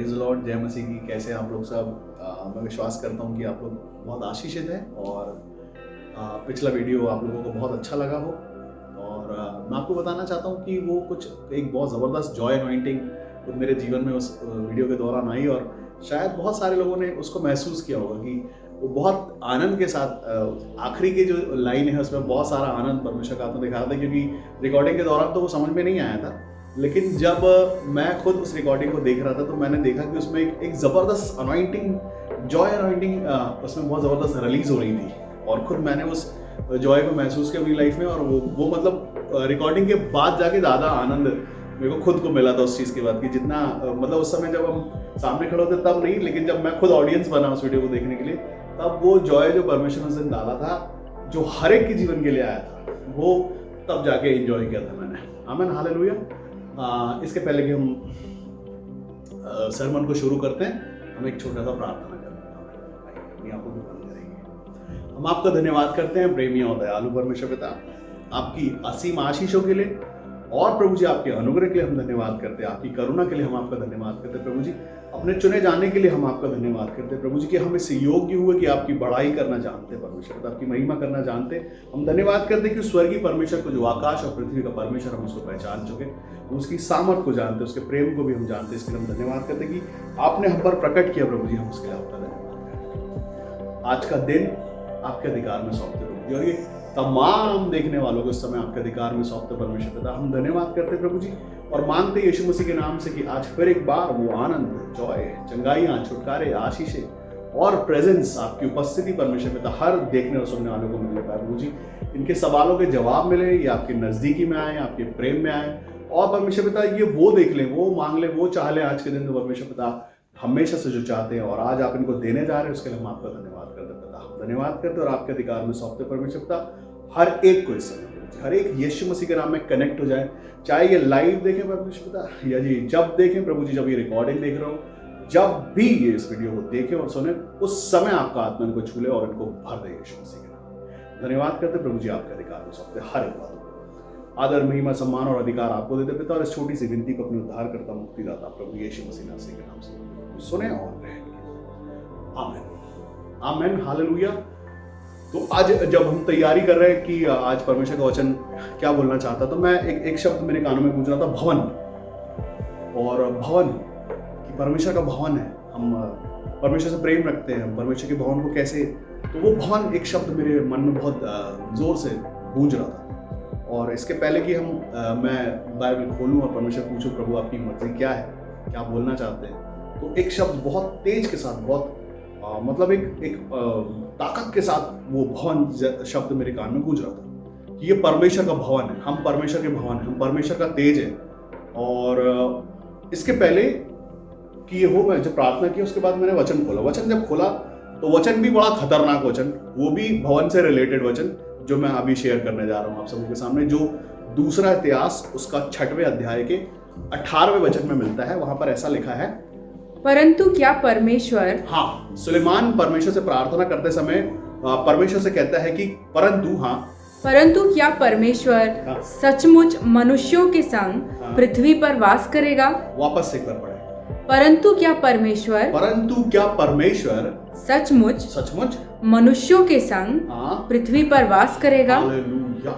Praise Lord, जय मसीह की। कैसे आप लोग सब? मैं विश्वास करता हूँ कि आप लोग बहुत आशीषित हैं और पिछला वीडियो आप लोगों को बहुत अच्छा लगा हो। और मैं आपको बताना चाहता हूँ कि वो कुछ एक बहुत ज़बरदस्त जॉय अनॉइंटिंग मेरे जीवन में उस वीडियो के दौरान आई और शायद बहुत सारे लोगों ने उसको महसूस किया होगा कि वो बहुत आनंद के साथ आखिरी की जो लाइन है उसमें बहुत सारा आनंद परमेश्वर का आत्मा दिखा रहा था, क्योंकि रिकॉर्डिंग के दौरान तो वो समझ में नहीं आया था। लेकिन जब मैं खुद उस रिकॉर्डिंग को देख रहा था तो मैंने देखा कि उसमें एक ज़बरदस्त अनॉइंटिंग, जॉय अनॉइंटिंग उसमें बहुत ज़बरदस्त रिलीज हो रही थी और खुद मैंने उस जॉय को महसूस किया अपनी लाइफ में। और वो मतलब रिकॉर्डिंग के बाद जाके ज़्यादा आनंद मेरे को खुद को मिला था उस चीज़ के बाद, कि जितना मतलब उस समय जब हम सामने खड़े होते तब नहीं, लेकिन जब मैं खुद ऑडियंस बना उस वीडियो को देखने के लिए, तब वो जॉय जो परमेश्वर ने उस दिन डाला था, जो हर एक के जीवन के लिए आया था, वो तब जाके एंजॉय किया था मैंने। आमीन, हालेलुया। इसके पहले कि हम सरमन को शुरू करते हैं, हम एक छोटा सा प्रार्थना करेंगे। अपनी आंखों को बंद करेंगे। हम आपका धन्यवाद करते हैं प्रेमी और दयालु परमेश्वर पिता, आपकी असीम आशीषों के लिए, और प्रभु जी आपके अनुग्रह के लिए हम धन्यवाद करते हैं, आपकी करुणा के लिए हम आपका धन्यवाद करते हैं प्रभु जी, अपने चुने जाने के लिए हम आपका धन्यवाद करते हैं प्रभु जी, कि हम इस योग्य हुए कि आपकी बड़ाई करना जानते हैं परमेश्वर, आपकी महिमा करना जानते हैं। हम धन्यवाद करते हैं कि स्वर्गीय परमेश्वर को, जो आकाश और पृथ्वी का परमेश्वर, हम उसको पहचान चुके, हम उसकी सामर्थ को जानते, उसके प्रेम को भी हम जानते। इसके लिए हम धन्यवाद करते हैं कि आपने हम पर प्रकट किया प्रभु जी, हम उसके लिए आपका धन्यवाद करते हैं। आज का दिन आपके अधिकार में सौंपते प्रभु जी, और ये तमाम देखने वालों को इस समय आपके अधिकार में सौंपते परमेश्वर पिता, हम धन्यवाद करते प्रभु जी, और मांगते यीशु मसीह के नाम से कि आज फिर एक बार वो आनंद, जॉय, चंगाइयाँ, छुटकारे, आशीषें और प्रेजेंस, आपकी उपस्थिति परमेश्वर पिता हर देखने और सुनने वालों को मिलने पाए प्रभु जी। इनके सवालों के जवाब मिले, ये आपके नजदीकी में आए, आपके प्रेम में आए, और परमेश्वर पिता ये वो देख लें, वो मांग लें, वो चाह लें आज के दिन, तो परमेश्वर पिता हमेशा से जो चाहते हैं और आज आप इनको देने जा रहे हैं, उसके लिए हम आपका धन्यवाद करते पिता, हम धन्यवाद करते और आपके अधिकार में सौंपते परमेश्वर पिता हर एक को। इस समय हर एक यीशु मसीह के नाम में कनेक्ट हो जाए, चाहे ये लाइव देखें परमेश्वर पिता, या जी जब देखें प्रभु जी, जब ये रिकॉर्डिंग देख रहे हो, जब भी ये इस वीडियो को देखें और सुने, उस समय आपका आत्मा इनको छूले और इनको भर दे यीशु मसीह के नाम। धन्यवाद करते प्रभु जी, आपके अधिकार में सौंपते हर एक बात को आदर, महिमा, सम्मान और अधिकार आपको देते पिता, और इस छोटी सी विनती को अपने उद्धार करता, मुक्तिदाता प्रभु यीशु मसीह के नाम से सुने और रहें। आमीन, आमीन, हालेलुया। तो आज जब हम तैयारी कर रहे हैं कि आज परमेश्वर का वचन क्या बोलना चाहता, तो मैं एक शब्द मेरे कानों में गूंज रहा था, भवन। और भवन कि परमेश्वर का भवन है, हम परमेश्वर से प्रेम रखते हैं, परमेश्वर के भवन को कैसे, तो वो भवन एक शब्द मेरे मन में बहुत जोर से गूंज रहा था। और इसके पहले कि मैं बाइबल खोलूं और परमेश्वर पूछूं प्रभु आपकी मर्जी क्या है, क्या बोलना चाहते हैं, तो एक शब्द बहुत तेज के साथ, बहुत मतलब एक ताकत के साथ वो भवन शब्द मेरे कान में गूंज रहा था कि ये परमेश्वर का भवन है, हम परमेश्वर के भवन हैं, हम परमेश्वर का तेज है। और इसके पहले कि ये हो, मैं जब प्रार्थना की उसके बाद मैंने वचन खोला। वचन जब खोला तो वचन भी बड़ा खतरनाक वचन, वो भी भवन से रिलेटेड वचन, जो मैं अभी शेयर करने जा रहा हूँ आप सबों के सामने, जो दूसरा इतिहास उसका 6वें अध्याय के 18वें वचन में मिलता है। वहां पर ऐसा लिखा है, परंतु क्या परमेश्वर, हाँ, सुलेमान परमेश्वर से प्रार्थना करते समय परमेश्वर से कहता है कि परंतु, हाँ, परंतु क्या परमेश्वर हाँ, सचमुच मनुष्यों के संग हाँ, पृथ्वी पर वास करेगा। वापस से एक बार पढ़े, परंतु क्या परमेश्वर, परंतु क्या परमेश्वर सचमुच सचमुच मनुष्यों के संग हाँ पृथ्वी पर वास करेगा। हालेलुया।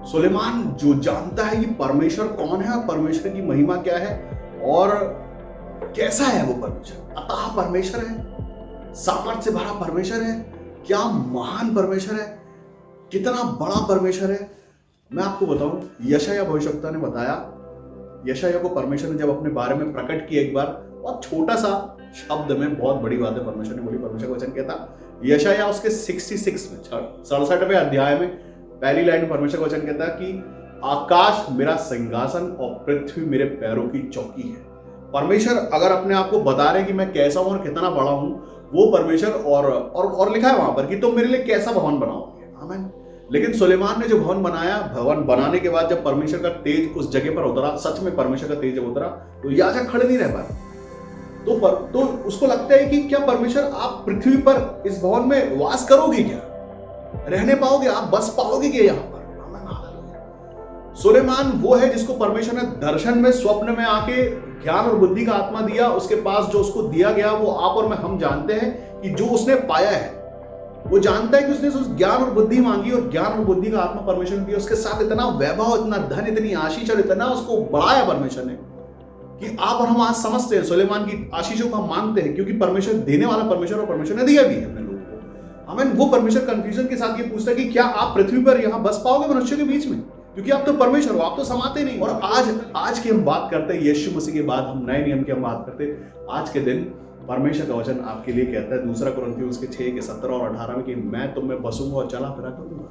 सुलेमान जो जानता है कि परमेश्वर कौन है और परमेश्वर की महिमा क्या है और कैसा है वो परमेश्वर, अतः परमेश्वर है, सामर्थ्य से भरा परमेश्वर है, क्या महान परमेश्वर है, कितना बड़ा परमेश्वर है। मैं आपको बताऊं, यशायाह भविष्यवक्ता ने बताया, यशायाह को परमेश्वर ने जब अपने बारे में प्रकट किया, एक बार बहुत छोटा सा शब्द में बहुत बड़ी बात है परमेश्वर ने बोली। परमेश्वर का वचन कहता, यशायाह उसके 66 में 67वें अध्याय में पहली लाइन में परमेश्वर का वचन कहता कि आकाश मेरा सिंहासन और पृथ्वी मेरे पैरों की चौकी है। परमेश्वर अगर अपने आप को बता रहे कि मैं कैसा हूं और कितना बड़ा हूं, वो परमेश्वर, और लिखा है वहां पर कि तुम मेरे लिए कैसा भवन बनाओगे। आमीन। लेकिन सुलेमान ने जो भवन बनाया, भवन बनाने के बाद जब परमेश्वर का तेज उस जगह पर उतरा, सच में परमेश्वर का तेज जब उतरा, तो याजक खड़े नहीं रह पाए। तो उसको लगता है कि क्या परमेश्वर आप पृथ्वी पर इस भवन में वास करोगे, क्या रहने पाओगे, आप बस पाओगे क्या यहाँ पर। सुलेमान वो है जिसको परमेश्वर ने दर्शन में, स्वप्न में आके ज्ञान और बुद्धि का आत्मा दिया, उसके पास जो उसको दिया गया वो आप और मैं हम जानते हैं कि जो उसने पाया है, वो जानता है कि उसने उस ज्ञान और बुद्धि मांगी और ज्ञान और बुद्धि का आत्मा परमेश्वर ने दिया। उसके साथ इतना वैभव, इतना धन, इतनी आशीष और इतना उसको बढ़ाया परमेश्वर ने कि आप और हम आज समझते हैं, सुलेमान की आशीषों को हम मांगते हैं क्योंकि परमेश्वर देने वाला परमेश्वर और परमेश्वर ने दिया भी है अपने लोगों को। हमें वो परमेश्वर कंफ्यूजन के साथ ये पूछता है कि क्या आप पृथ्वी पर यहाँ बस पाओगे मनुष्य के बीच में, क्योंकि आप तो परमेश्वर हो, आप तो समाते नहीं। और आज की हम बात करते हैं यीशु मसीह के बाद, हम नए नियम की हम बात करते हैं। आज के दिन परमेश्वर का वचन आपके लिए कहता है 2 कुरिन्थियों उसके 6 के 17 और 18 में कि मैं तुम में बसूंगा और चला फिरा करूंगा।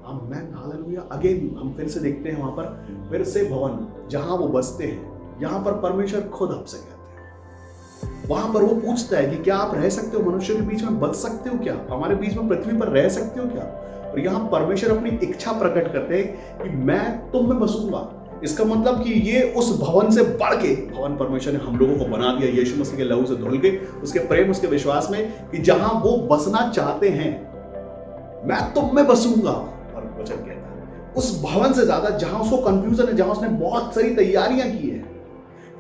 आमीन, हालेलुया। अगेन हम फिर से देखते हैं वहां पर फिर से भवन जहां वो बसते हैं, यहां पर परमेश्वर खुद आपसे कहते हैं। वहां पर वो पूछता है कि क्या आप रह सकते हो, मनुष्य के बीच में बच सकते हो क्या, हमारे बीच में पृथ्वी पर रह सकते हो क्या। और यहां परमेश्वर अपनी इच्छा प्रकट करते हैं कि मैं तुम में बसूंगा। इसका मतलब कि ये उस भवन से बढ़ के भवन परमेश्वर ने हम लोगों को बना दिया यीशु मसीह के लहू से धुल के, उसके प्रेम, उसके विश्वास में, कि जहां वो बसना चाहते हैं मैं तुम में बसूंगा। और वचन कहता है उस भवन से ज्यादा जहां उसको कंफ्यूजन है, जहां उसने बहुत सारी तैयारियां की है,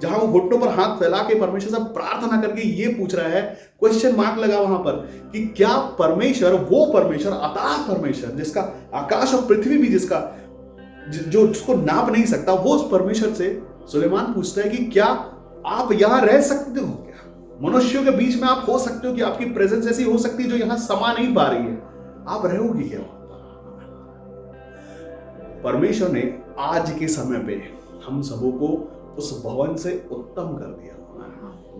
जहां वो घुटनों पर हाथ फैला के परमेश्वर से प्रार्थना करके ये पूछ रहा है, क्वेश्चन मार्क लगा वहां पर कि क्या परमेश्वर, वो परमेश्वर, अथाह परमेश्वर जिसका आकाश और पृथ्वी भी, जिसका जो उसको नाप नहीं सकता, वो उस परमेश्वर से सुलेमान पूछता है कि क्या आप यहां रह सकते हो क्या, मनुष्यों के बीच में आप हो सकते हो कि आपकी प्रेजेंस ऐसी हो सकती है जो यहां समा नहीं पा रही है, आप रहोगे क्या। परमेश्वर ने आज के समय पे हम सबों को उस भवन से उत्तम कर दिया।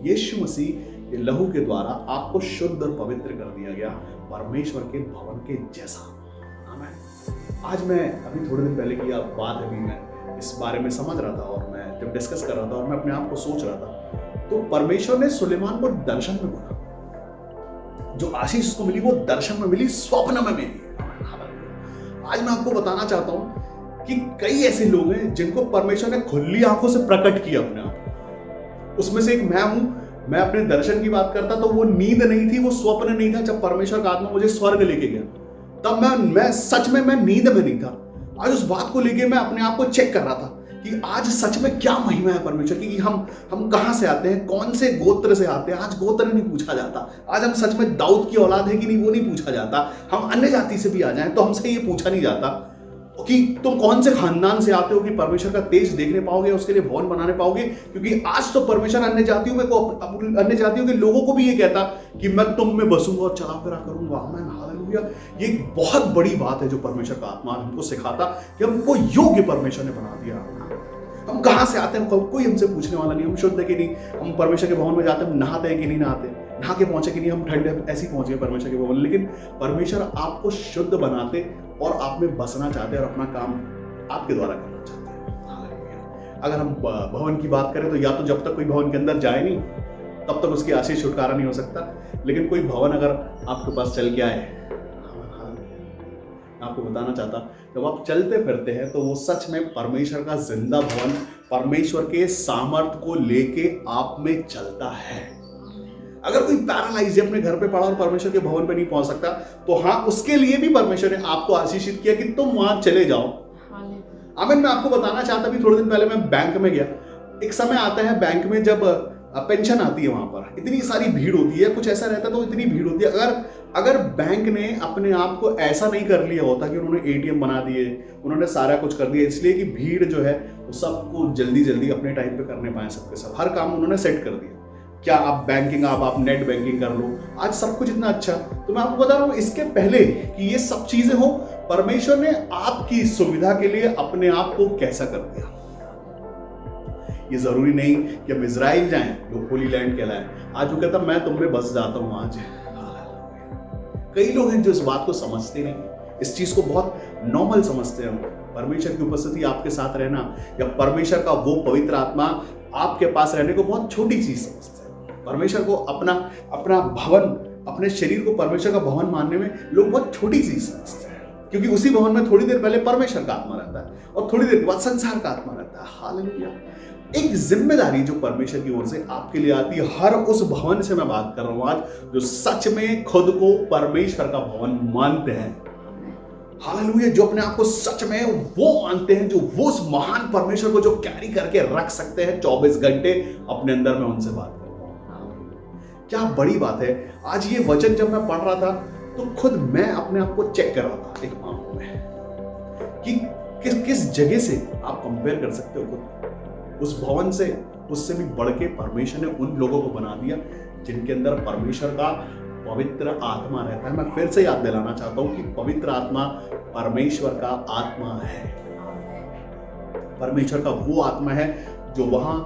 यीशु मसीह के लहू के द्वारा आपको शुद्ध और पवित्र कर दिया गया, परमेश्वर के भवन के जैसा। आज मैं अभी थोड़े दिन पहले की बात है, मैं इस बारे में समझ रहा था और मैं जब डिस्कस कर रहा था और मैं अपने आप को सोच रहा था, तो परमेश्वर ने सुलेमान को दर्शन में बोला। जो आशीष उसको मिली वो दर्शन में मिली, स्वप्न में मिली। आज मैं आपको बताना चाहता हूं कि कई ऐसे लोग हैं जिनको परमेश्वर ने खुली आंखों से प्रकट किया अपने आप। उसमें से एक मैं हूं। मैं अपने दर्शन की बात करता तो वो नींद नहीं थी, वो स्वप्न नहीं था। जब परमेश्वर का आत्मा मुझे स्वर्ग लेके गया तब मैं सच में मैं नींद में नहीं था। आज उस बात को लेके मैं अपने आप को चेक कर रहा था कि आज सच में क्या महिमा है परमेश्वर की, कि हम कहां से आते हैं, कौन से गोत्र से आते हैं। आज गोत्र नहीं पूछा जाता। आज हम सच में दाऊद की औलाद है कि नहीं, वो नहीं पूछा जाता। हम अन्य जाति से भी आ जाएं तो हमसे ये पूछा नहीं जाता कि तुम कौन से खानदान से आते हो कि परमेश्वर का तेज देखने पाओगे, उसके लिए भवन बनाने पाओगे। क्योंकि आज तो परमेश्वर अन्य जातियों के लोगों को भी ये कहता कि मैं तुम में बसूंगा और चला फिरा करूंगा। आमीन, हालेलुया। ये एक बहुत बड़ी बात है जो परमेश्वर का आत्मा हमको सिखाता कि हमको योग्य परमेश्वर ने बना दिया। हम कहां से आते हैं कोई हमसे पूछने वाला नहीं। हम शुद्ध है कि नहीं, हम परमेश्वर के भवन में जाते हैं, नहाते हैं कि नहीं नहाते, नहा के पहुंचे कि नहीं, हम ठंडे ऐसे ही पहुंचे परमेश्वर के भवन। लेकिन परमेश्वर आपको शुद्ध बनाते और आप में बसना चाहते हैं और अपना काम आपके द्वारा करना चाहते हैं। अगर हम भवन की बात करें तो या तो जब तक कोई भवन के अंदर जाए नहीं तब तक उसकी आशीष छुटकारा नहीं हो सकता। लेकिन कोई भवन अगर आपके पास चल के आए, आपको बताना चाहता, जब आप चलते फिरते हैं तो वो सच में परमेश्वर का जिंदा भवन, परमेश्वर के सामर्थ को लेके आप में चलता है। अगर कोई पैरालाइज है अपने घर पे पड़ा और परमेश्वर के भवन पे नहीं पहुंच सकता, तो हाँ, उसके लिए भी परमेश्वर ने आपको आशीषित किया कि तुम वहां चले जाओ। आमीन। मैं आपको बताना चाहता भी, थोड़े दिन पहले मैं बैंक में गया। एक समय आता है बैंक में जब पेंशन आती है, वहां पर इतनी सारी भीड़ होती है, कुछ ऐसा रहता तो इतनी भीड़ होती है। अगर बैंक ने अपने आप को ऐसा नहीं कर लिया होता कि उन्होंने एटीएम बना दिए, उन्होंने सारा कुछ कर दिया, इसलिए कि भीड़ जो है वो सबको जल्दी जल्दी अपने टाइम पे करने पाए, सबके सब हर काम उन्होंने सेट कर दिया। क्या आप बैंकिंग, आप नेट बैंकिंग कर लो, आज सब कुछ इतना अच्छा। तो मैं आपको बता रहा हूँ, इसके पहले कि ये सब चीजें हो, परमेश्वर ने आपकी सुविधा के लिए अपने आप को कैसा कर दिया। ये जरूरी नहीं कि हम इजराइल जाएं, लोग होली लैंड कहलाएं। आज वो कहता मैं तुम में बस जाता हूं। आज कई लोग हैं जो इस बात को समझते नहीं, इस चीज को बहुत नॉर्मल समझते हैं। परमेश्वर की उपस्थिति आपके साथ रहना या परमेश्वर का वो पवित्र आत्मा आपके पास रहने को बहुत छोटी चीज समझते हैं। परमेश्वर को अपना भवन, अपने शरीर को परमेश्वर का भवन मानने में लोग बहुत छोटी चीज समझते हैं, क्योंकि उसी भवन में थोड़ी देर पहले परमेश्वर का आत्मा रहता है और थोड़ी देर के बाद संसार का आत्मा रहता है। हालेलुया। एक जिम्मेदारी जो परमेश्वर की ओर से आपके लिए आती है, हर उस भवन से मैं बात कर रहा हूं आज जो सच में खुद को परमेश्वर का भवन मानते हैं। हालेलुया, जो अपने आप को सच में वो मानते हैं, जो वो उस महान परमेश्वर को जो कैरी करके रख सकते हैं 24 घंटे अपने अंदर में, उनसे बात करता हूं। क्या बड़ी बात है। आज ये वचन जब मैं पढ़ रहा था तो खुद मैं अपने आप को चेक कर रहा था एक मामले में कि किस जगह से आप कंपेयर कर सकते हो खुद। उस भवन से, उससे भी बढ़ के परमेश्वर ने उन लोगों को बना दिया जिनके अंदर परमेश्वर का पवित्र आत्मा रहता है। मैं फिर से याद दिलाना चाहता हूं कि पवित्र आत्मा परमेश्वर का आत्मा है। परमेश्वर का वो आत्मा है जो वहां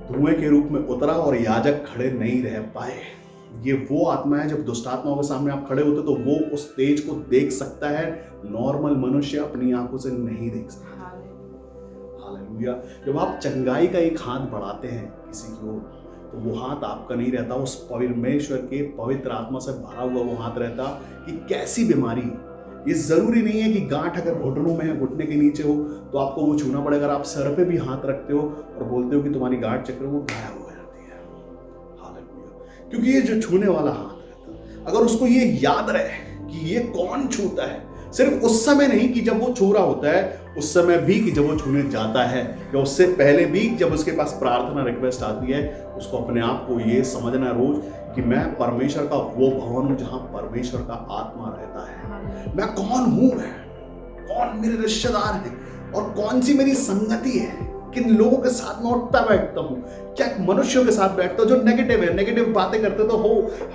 धुएं के रूप में उतरा और याजक खड़े नहीं रह पाए। ये वो आत्मा है, जब दुष्ट आत्माओं के सामने आप खड़े होते तो वो उस तेज को देख सकता है, नॉर्मल मनुष्य अपनी आंखों से नहीं देख सकता। हालेलुया। जब आप चंगाई का एक हाथ बढ़ाते हैं किसी की ओर, तो वो हाथ आपका नहीं रहता, उस परमेश्वर के पवित्र आत्मा से भरा हुआ वो हाथ रहता। कि कैसी बीमारी, ये जरूरी नहीं है कि गांठ अगर घुटनों में है, घुटने के नीचे हो, तो आपको वो छूना पड़ेगा। अगर आप सर पे भी हाथ रखते हो और बोलते हो कि तुम्हारी गांठ चक्र वो गायब हो जाती है। हालेलुया। क्योंकि ये जो छूने वाला हाथ रहता, अगर उसको ये याद रहे कि ये कौन छूता है, सिर्फ उस समय नहीं कि जब वो छू रहा होता है, उस समय भी कि जब वो छूने जाता है, या उससे पहले भी जब उसके पास प्रार्थना रिक्वेस्ट आती है, उसको अपने आप को ये समझना रोज कि मैं परमेश्वर का वो भवन हूं जहां परमेश्वर का आत्मा रहता है। मैं कौन हूं, मैं कौन मेरे रिश्तेदार हैं और कौन सी मेरी संगति है, किन लोगों के साथ मैं उठता बैठता हूं, क्या मनुष्यों के साथ बैठता हूं जो नेगेटिव है। नेगेटिव बातें करते तो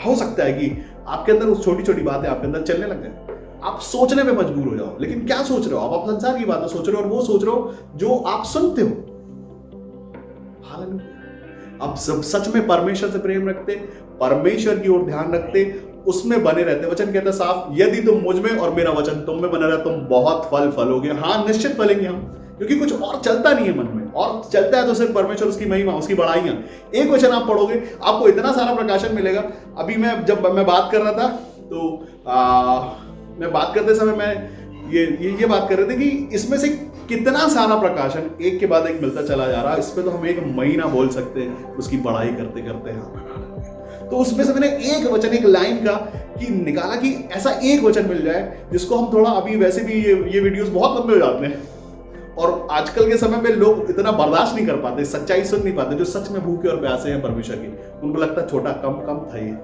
हो सकता है कि आपके अंदर उस छोटी छोटी बातें आपके अंदर चलने लग जाए, आप सोचने पे मजबूर हो जाओ। लेकिन क्या सोच रहे हो आप संसार की बातें सोच रहे हो और वो सोच रहे हो जो आप सुनते हो। हालेलुया। आप सब सच में परमेश्वर से प्रेम रखते, परमेश्वर की ओर ध्यान रखते, उसमें बने रहते। वचन कहता है साफ, यदि तुम मुझ में और मेरा वचन तुम में बना रहे, तुम बहुत फल फलोगे। हाँ, निश्चित फलेंगे हम, क्योंकि कुछ और चलता नहीं है मन में, और चलता है तो सिर्फ परमेश्वर, उसकी महिमा, उसकी बड़ाइयां। एक वचन आप पढ़ोगे, आपको इतना सारा प्रकाशन मिलेगा। अभी जब मैं बात कर रहा था तो मैं बात करते समय मैं ये बात कर रहे थे कि इसमें से कितना सारा प्रकाशन एक के बाद एक मिलता चला जा रहा है। इस पे तो हम एक महीना बोल सकते हैं उसकी पढ़ाई करते करते हैं। तो उसमें से मैंने एक वचन, एक लाइन का कि निकाला कि ऐसा एक वचन मिल जाए जिसको हम थोड़ा, अभी वैसे भी ये वीडियोस बहुत लंबे हो जाते हैं और आजकल के समय में लोग इतना बर्दाश्त नहीं कर पाते, सच्चाई सुन नहीं पाते। जो सच में भूखे और प्यासे हैं परमेश्वर की, उनको लगता है छोटा कम था ये।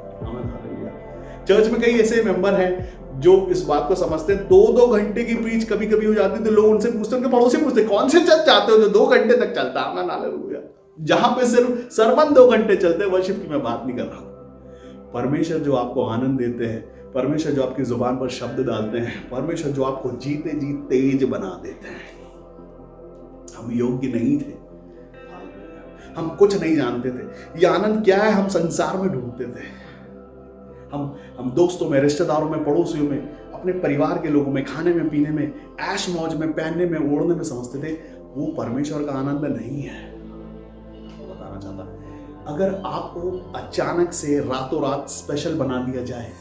चर्च में कई ऐसे मेंबर हैं जो इस बात को समझते हैं। 2-2 घंटे की प्रीच कभी कभी हो जाती है तो लोग उनसे पूछते हैं, उनके पड़ोसी पूछते हैं, कौन से चर्च चाहते हो जो 2 घंटे तक चलता है। हालेलुया। जहां पे सिर्फ सरमन 2 घंटे चलते हैं, वर्शिप की मैं बात नहीं कर रहा। परमेश्वर जो आपको आनंद देते हैं, परमेश्वर जो आपकी जुबान पर शब्द डालते हैं, परमेश्वर जो आपको जीते जी तेज बना देते हैं। हम योग्य नहीं थे, हम कुछ नहीं जानते थे। ये आनंद क्या है हम संसार में ढूंढते थे। हम दोस्तों में, रिश्तेदारों में, पड़ोसियों में, अपने परिवार के लोगों में, खाने में, पीने में, ऐश मौज में, पहनने में, ओढ़ने में समझते थे। वो परमेश्वर का आनंद नहीं है। बताना चाहता, अगर आपको अचानक से रातों रात स्पेशल बना दिया जाए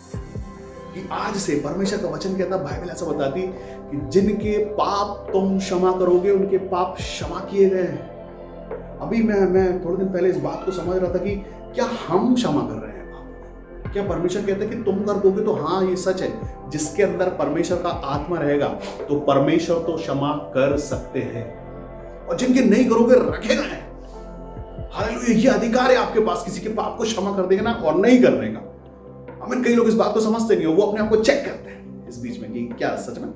कि आज से, परमेश्वर का वचन कहता, बाइबल ऐसा बताती कि जिनके पाप तुम क्षमा करोगे उनके पाप क्षमा किए गए हैं। अभी मैं थोड़े दिन पहले इस बात को समझ रहा था कि क्या हम क्षमा कर रहे हैं? क्या परमेश्वर कहते हैं कि तुम कर दोगे? तो हाँ, ये सच है। जिसके अंदर परमेश्वर का आत्मा रहेगा तो परमेश्वर तो क्षमा कर सकते हैं, और जिनके नहीं करोगे रखेगा है। हालेलुया। ये अधिकार है आपके पास किसी के पाप को क्षमा कर देना और नहीं करने का। हमें कई लोग इस बात को समझते नहीं हो, वो अपने आप को चेक करते हैं इस बीच में कि क्या सच में।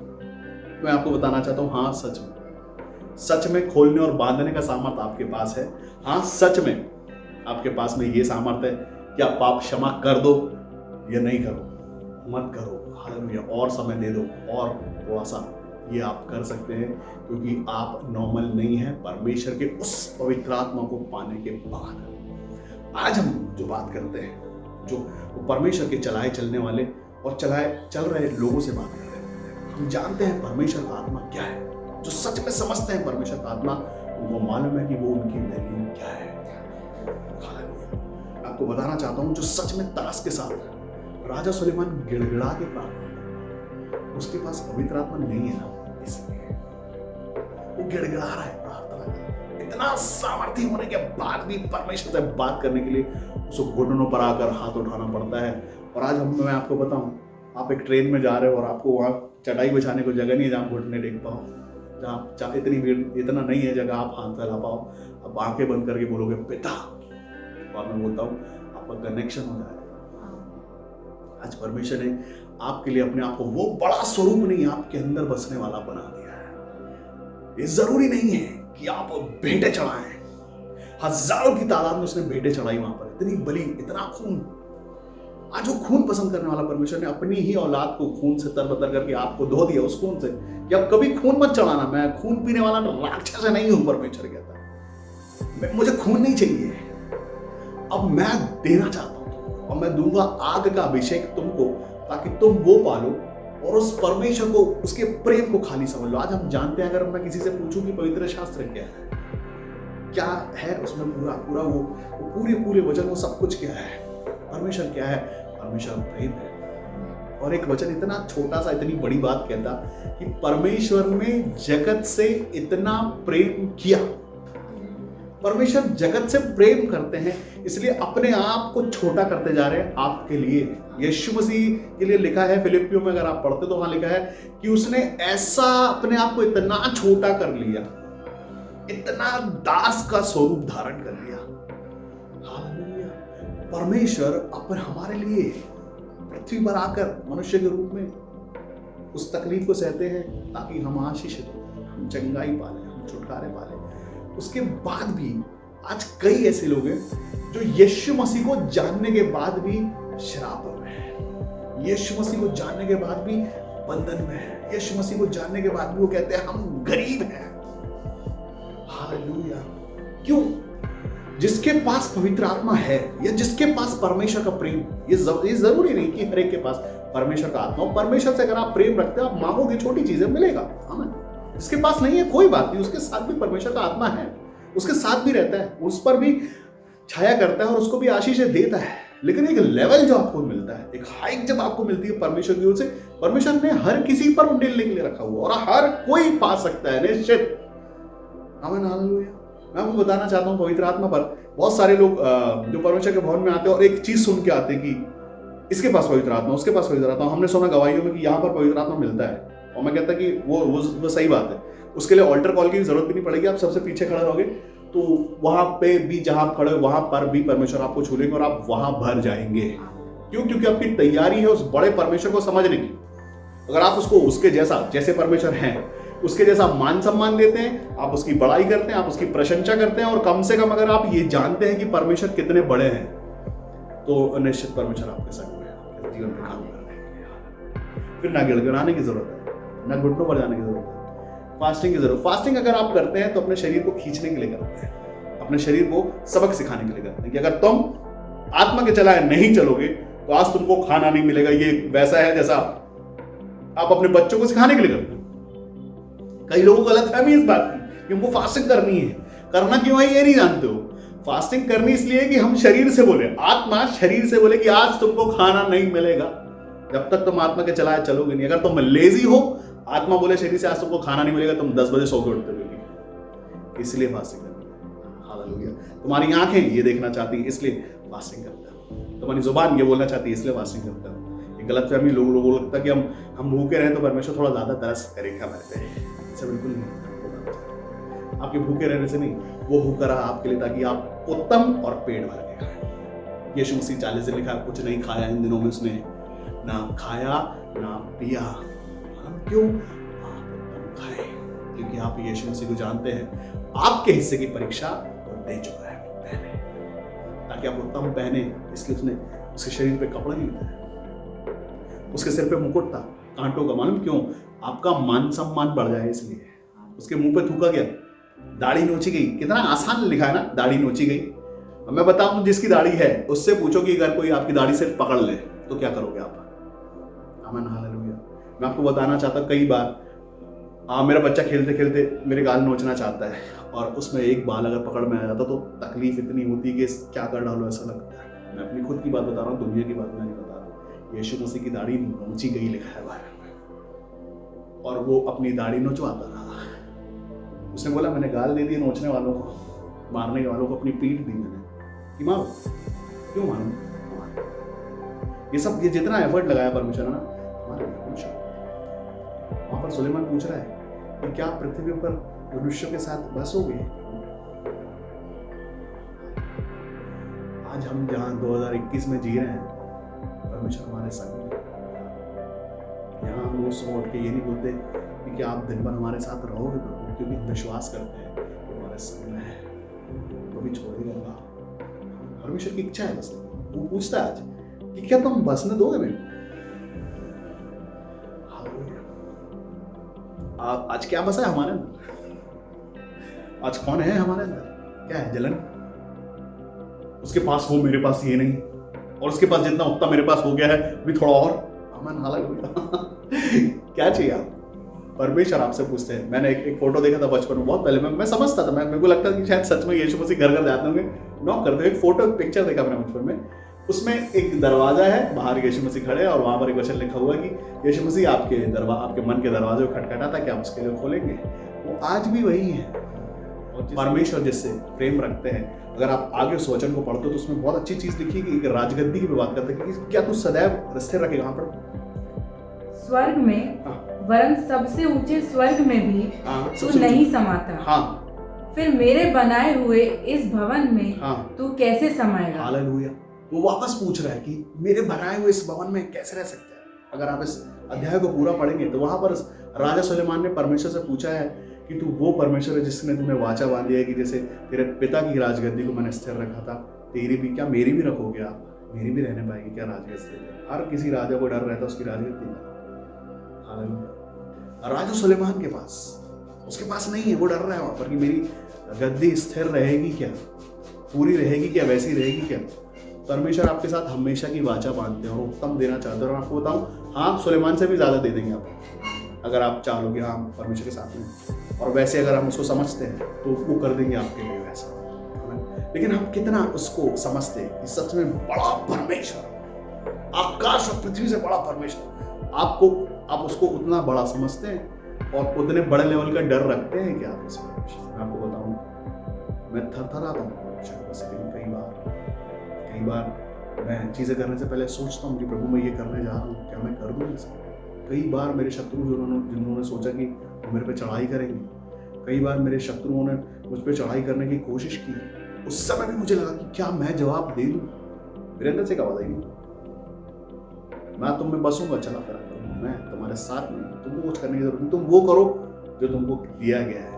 मैं आपको बताना चाहता हूं, हाँ सच में खोलने और बांधने का सामर्थ्य आपके पास है। हाँ, सच में आपके पास में ये सामर्थ्य है कि आप पाप क्षमा कर दो या नहीं करो, मत करो। हालेलुया। और समय दे दो, और थोड़ा सा ये आप कर सकते हैं, क्योंकि आप नॉर्मल नहीं है परमेश्वर के उस पवित्र आत्मा को पाने के बाद। आज हम जो बात करते हैं, जो परमेश्वर के चलाए चलने वाले और चल रहे लोगों से बात कर रहे हैं। हम जानते हैं परमेश्वर का आत्मा क्या है। जो सच में समझते हैं परमेश्वर का आत्मा, उनको मालूम है कि वो उनकी वैल्यू क्या है। आपको बताना चाहता हूं, जो सच में तरस के साथ राजा सुलेमान गिड़गिड़ा के प्रार्थना, उसके पास पवित्र आत्मा नहीं है ना, इसलिए वो गिड़गिड़ा रहा है प्रार्थना कर। इतना सामर्थ्य होने के बाद भी परमेश्वर से बात करने के लिए उसको घुटनों पर आकर हाथ उठाना पड़ता है। और आज मैं आपको बताऊं, आप एक ट्रेन में जा रहे हो और आपको वहां चटाई बिछाने को जगह नहीं है जहाँ घुटने टेक पाओ, जहाँ इतनी भीड़, इतना नहीं है जगह आप हाथ फैला पाओ। अब आंखें बंद करके बोलोगे पिता, और मैं बोलता हूँ आपका कनेक्शन हो जाएगा। आज परमेश्वर ने आपके लिए अपने आप को वो बड़ा स्वरूप नहीं आपके अंदर बसने वाला बना दिया है। ये जरूरी नहीं है कि आप भेंटे चढ़ाएं। हजारों की तादाद में उसने भेंटे चढ़ाई वहां पर, इतनी बलि, इतना खून। आज वो खून पसंद करने वाला परमेश्वर ने अपनी ही औलाद को खून से तरबतर करके आपको धो दिया उस खून से कि अब कभी खून मत चढ़ाना। मैं खून पीने वाला राक्षस नहीं हूं, परमेश्वर कहता है। मुझे खून नहीं चाहिए, अब मैं देना चाहता हूं और मैं दूंगा आग का अभिषेक तुमको, ताकि तुम वो पालो और उस परमेश्वर को, उसके प्रेम को खाली समझ लो। आज हम जानते हैं, अगर मैं किसी से पूछूं कि पवित्र शास्त्र क्या है उसमें पूरा पूरा वो पूरे वचन, वो सब कुछ क्या है, परमेश्वर क्या है, परमेश्वर प्रेम है। और एक वचन इतना छोटा सा इतनी बड़ी बात कहता कि परमेश्वर ने जगत से इतना प्रेम किया। परमेश्वर जगत से प्रेम करते हैं, इसलिए अपने आप को छोटा करते जा रहे हैं आपके लिए। यीशु मसीह के लिए लिखा है फिलिपियों में, अगर आप पढ़ते तो वहां लिखा है कि उसने ऐसा अपने आप को इतना छोटा कर लिया, इतना दास का स्वरूप धारण कर लिया। हालेलुया। परमेश्वर अपन हमारे लिए पृथ्वी पर आकर मनुष्य के रूप में उस तकलीफ को सहते हैं ताकि हम आशीषित हो, हम चंगाई पाले, हम छुटकारे पाले। उसके बाद भी आज कई ऐसे लोग हैं जो यीशु मसीह को जानने के बाद भी श्राप में है, यीशु मसीह को जानने के बाद भी बंधन में है, यीशु मसीह को जानने के बाद भी वो कहते हैं हम गरीब हैं। हालेलुया। क्यों? जिसके पास पवित्र आत्मा है या जिसके पास परमेश्वर का प्रेम, ये जरूरी नहीं कि हर एक के पास परमेश्वर का आत्मा हो। परमेश्वर से अगर आप प्रेम रखते हो, आप मांगोगे छोटी चीजें मिलेगा। आमीन। जिसके पास नहीं है कोई बात नहीं, उसके साथ भी परमेश्वर का आत्मा है, उसके साथ भी रहता है, उस पर भी छाया करता है और उसको भी आशीषें देता है। लेकिन एक लेवल जो आपको मिलता है, एक हाइक जब आपको मिलती है परमेश्वर की ओर से, परमेश्वर ने हर किसी पर उंडेलने के लिए रखा हुआ और हर कोई पा सकता है, निश्चित। आमीन, हालेलुया। मैं आपको बताना चाहता हूँ पवित्र आत्मा पर बहुत सारे लोग जो परमेश्वर के भवन में आते हैं और एक चीज सुन के आते हैं कि इसके पास पवित्र आत्मा, उसके पास पवित्र आत्मा। हमने सुना गवाहियों में कि यहाँ पर पवित्र आत्मा मिलता है, और मैं कहता कि वो सही बात है। उसके लिए ऑल्टर कॉल की जरूरत भी नहीं पड़ेगी, आप सबसे पीछे खड़े रहोगे तो वहां पे भी, जहां आप खड़े हो वहां पर भी परमेश्वर आपको छू लेंगे और आप वहां भर जाएंगे। क्यों? क्योंकि आपकी तैयारी है उस बड़े परमेश्वर को समझने की। अगर आप उसको उसके जैसे परमेश्वर हैं उसके जैसा मान सम्मान देते हैं, आप उसकी बड़ाई करते हैं, आप उसकी प्रशंसा करते हैं, और कम से कम अगर आप ये जानते हैं कि परमेश्वर कितने बड़े हैं, तो निश्चित परमेश्वर आपके संग में आपके जीवन में काम करने के लिए। फिर ना गिड़गिड़ाने की जरूरत है, ना घुटनों पर जाने की जरूरत है, फास्टिंग की जरूरत। फास्टिंग अगर आप करते हैं तो अपने शरीर को खींचने के लिए करते हैं, अपने शरीर को सबक सिखाने के लिए करते हैं कि अगर तुम आत्मा के चलाए नहीं चलोगे तो आज तुमको खाना नहीं मिलेगा। ये वैसा है जैसा आप अपने बच्चों को सिखाने के लिए करते हैं। कई लोगों को गलतफहमी इस बात की कि हमको फास्टिंग करनी है। करना क्यों है ये नहीं जानते हो। फास्टिंग करनी इसलिए कि हम शरीर से बोले, आत्मा शरीर से बोले कि आज तुमको खाना नहीं मिलेगा जब तक तुम आत्मा के चलाए चलोगे नहीं। अगर तुम लेजी हो, आत्मा बोले शरीर से आज तुमको खाना नहीं मिलेगा, तुम 10 बजे सो के उठते हो, इसलिए फास्टिंग करनी है। हालेलुया। तुम्हारी आंखें ये देखना चाहती है इसलिए फास्टिंग करते हो, तुम्हारी जुबान ये बोलना चाहती है इसलिए फास्टिंग करते हो। गलतफहमी लोगों को लगता है कि हम भूखे रहे तो परमेश्वर थोड़ा ज्यादा तरस करेगा हमारे पे। ऐसा बिल्कुल नहीं। आपके भूखे रहने से नहीं, वो भूखा रहा आपके लिए ताकि आप उत्तम और पेट भर के खाएं। यीशु मसीह 40 दिन लिखा, कुछ नहीं खाया इन दिनों में उसने, ना खाया ना पिया। क्यों? आप उत्तम खाए, क्योंकि आप यीशु मसीह को जानते हैं। आपके हिस्से की परीक्षा वो दे चुका है पहले, ताकि आप उत्तम पहने। इसलिए उसने उसके शरीर पे कपड़ा नहीं था, उसके सिर पे मुकुट था कांटों का। मालूम क्यों? आपका मान सम्मान बढ़ जाए इसलिए। उसके मुंह पे थूका गया, दाढ़ी नोची गई। कितना आसान लिखा है ना, दाढ़ी नोची गई। मैं बताऊं, जिसकी दाढ़ी है उससे पूछो कि अगर कोई आपकी दाढ़ी से पकड़ ले तो क्या करोगे आप। आमीन, हालेलुया। मैं आपको बताना चाहता, कई बार मेरा बच्चा खेलते खेलते मेरे गाल नोचना चाहता है और उसमें एक बाल अगर पकड़ में आ जाता तो तकलीफ इतनी होती कि क्या कर डालो ऐसा लगता है। मैं अपनी खुद की बात बता रहा हूँ, दुनिया की बात मैं नहीं बता रहा। यीशु मसीह की दाढ़ी नोची गई लिखा है बाइबल में, और वो अपनी दाढ़ी नोचवाता रहा। उसने बोला मैंने गाल दे दी नोचने वालों को, मारने वालों को अपनी पीठ दी मैंने कि मारो। क्यों मारो? ये सब, ये जितना एफर्ट लगाया परमेश्वर ने हमारे वहां पर सुलेमान पूछ रहा है कि क्या आप पृथ्वी पर मनुष्यों के साथ बसोगे? आज हम जहां 2021 में जी रहे हैं, परमेश्वर हमारे संग है। यहाँ हम रोज सुबह उठ के ये नहीं बोलते कि क्या आप दिन भर हमारे साथ रहोगे प्रभु, क्योंकि हम विश्वास करते हैं कि हमारे संग में है, कभी छोड़ेगा। परमेश्वर की इच्छा है बस। वो पूछता है आज कि क्या तुम बसने दोगे मेरे को? आज क्या बसा है हमारे अंदर? आज कौन है हमारे अंदर? क्या है? जलन। उसके पास वो, मेरे पास ये नहीं, और उसके पास जितना उतना मेरे पास हो गया है, भी थोड़ा और। अमन हालांकि क्या चाहिए आप? परमेश्वर आपसे पूछते हैं। मैंने एक फोटो देखा था बचपन में, बहुत पहले मैं समझता था, मेरे को लगता था कि शायद सच में यीशु मसीह घर घर जाते होंगे, नॉक करते हुए। एक फोटो, पिक्चर देखा मैंने बचपन में, उसमें एक दरवाजा है, बाहर यीशु मसीह खड़े हैं और वहां पर एक वचन लिखा हुआ है कि यीशु मसीह आपके मन के दरवाजे को खटखटाता है कि आप उसके लिए खोलेंगे। वो आज भी वही है। और परमेश्वर जिससे प्रेम रखते हैं, अगर आप आगे उस वचन को पढ़ते हो तो उसमें बहुत अच्छी चीज लिखी है कि एक राजगद्दी की बात करते हैं कि क्या तू सदैव स्थिर रखेगा वहां पर स्वर्ग में, वरन सबसे ऊंचे स्वर्ग में भी तू नहीं समाता। हाँ। फिर मेरे बनाए हुए इस भवन में तू कैसे समाएगा? हालेलुया। वो वापस पूछ रहा है कि मेरे बनाए हुए इस भवन में कैसे रह सकते हैं। अगर आप इस अध्याय को पूरा पढ़ेंगे तो वहां पर राजा सुलेमान ने परमेश्वर से पूछा है कि तू वो परमेश्वर है जिसने तुम्हें वाचा बांधी है कि जैसे तेरे पिता की राजगद्दी को मैंने स्थिर रखा था, तेरी भी, क्या मेरी भी रखोगे आप? मेरी भी रहने पाएगी क्या राजगद्दी? हर किसी राजा को डर रहता उसकी राजगद्दी का। राजा सुलेमान के पास, उसके पास नहीं है। वो डर रहा है वहां पर कि मेरी गद्दी स्थिर रहेगी क्या, पूरी रहेगी क्या, वैसी रहेगी क्या? परमेश्वर आपके साथ हमेशा की वाचा बांधते हैं और उत्तम देना चाहते हैं। और आपको बताऊं, हाँ, सुलेमान से भी ज्यादा दे देंगे आप, अगर आप चाहोगे। हाँ, परमेश्वर के साथ में, और वैसे अगर हम उसको समझते हैं तो वो कर देंगे आपके लिए वैसा। लेकिन हम कितना उसको समझते हैं कि सच में बड़ा परमेश्वर, आकाश और पृथ्वी से बड़ा परमेश्वर, आप उसको उतना बड़ा समझते हैं और उतने बड़े लेवल का डर रखते हैं क्या आप इसमें? मैं आपको बताऊं, मैं थरथराता हूँ कई बार मैं चीजें करने से पहले सोचता हूँ कि प्रभु मैं ये करने जा रहा हूँ, क्या मैं कर दूँ इसे? कई बार मेरे शत्रु जिन्होंने सोचा कि वो मेरे पे चढ़ाई करेंगे, कई बार मेरे शत्रुओं ने मुझ पे चढ़ाई करने की कोशिश की, उस समय भी मुझे लगा कि क्या मैं जवाब दे दूं? मेरे अंदर से कहा नहीं, मैं तुम में बसूंगा, चला करा करूंगा, मैं तुम्हारे साथ में, तुमको कुछ करने की जरूरत नहीं, तुम वो करो जो तुमको दिया गया है।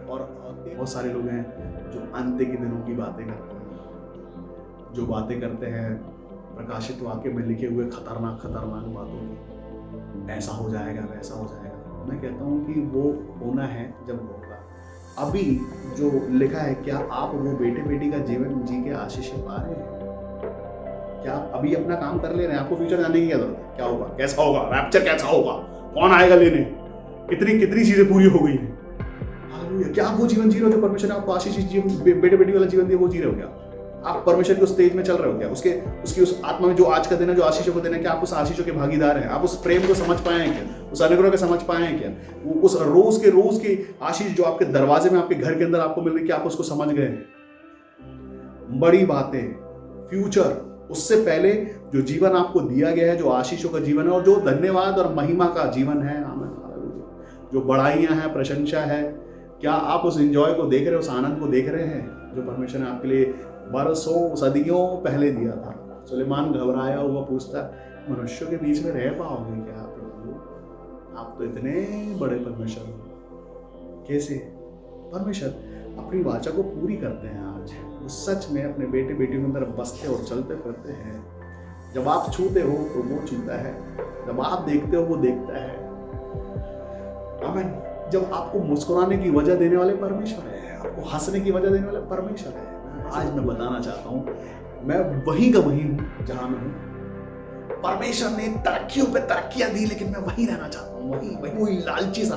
और बहुत सारे लोग हैं जो अंत के दिनों की बातें करते हैं, जो बातें करते हैं प्रकाशित वाक्य में लिखे हुए खतरनाक बातों की, ऐसा हो जाएगा, वैसा हो जाएगा। मैं कहता हूँ कि वो होना है जब होगा। अभी जो लिखा है, क्या आप वो बेटे बेटी का जीवन जी के आशीष पा रहे हैं? क्या आप अभी अपना काम कर ले रहे हैं? आपको फ्यूचर जानने की क्या जरूरत है? क्या होगा, कैसा होगा, रैप्चर कैसा होगा, कौन आएगा लेने, कितनी चीजें पूरी हो गई हैं? क्या आप वो जीवन जी रहे हो जो परमेश्वर ने आपको आशीष जीवन, बेटे बेटी वाला जीवन दिया, वो जी रहे हो क्या? आप परमेश्वर के उस तेज में चल रहे हो क्या? उसकी उस आत्मा में जो आज का दिन है, जो आशीषों को देना है, क्या आप उस आशीषों के भागीदार हैं? आप उस प्रेम को समझ पाए हैं क्या? उस अनुग्रह को समझ पाए हैं क्या? उस रोज के आशीष जो आपके दरवाजे में, आपके घर के अंदर आपको मिल रही, क्या आप उसको समझ गए हैं? बड़ी बातें, फ्यूचर, उससे पहले जो जीवन आपको दिया गया है, जो आशीषों का जीवन है और जो धन्यवाद और महिमा का जीवन है, जो बड़ाइयां हैं, प्रशंसा है, क्या आप उस एंजॉय को देख रहे हो, उस आनंद को देख रहे हैं जो परमेश्वर ने आपके लिए बरसों सदियों पहले दिया था? सुलेमान घबराया हुआ पूछता, मनुष्यों के बीच में रह पाओगे क्या प्रभु? आप तो इतने बड़े परमेश्वर हो, कैसे? परमेश्वर अपनी वाचा को पूरी करते हैं। आज वो सच में अपने बेटे बेटियों के अंदर बसते और चलते फिरते हैं। जब आप छूते हो तो वो छूता है, जब आप देखते हो वो देखता है। आमीन। जब आपको मुस्कुराने की वजह देने वाले परमेश्वर है, आपको हंसने की वजह देने वाले परमेश्वर है। आज मैं बताना चाहता हूँ, मैं वहीं का वहीं हूँ जहां मैं हूँ। परमेश्वर ने तरक्कियों पे तरक्कियां दी, लेकिन मैं वहीं रहना चाहता हूँ, वही लालची सा।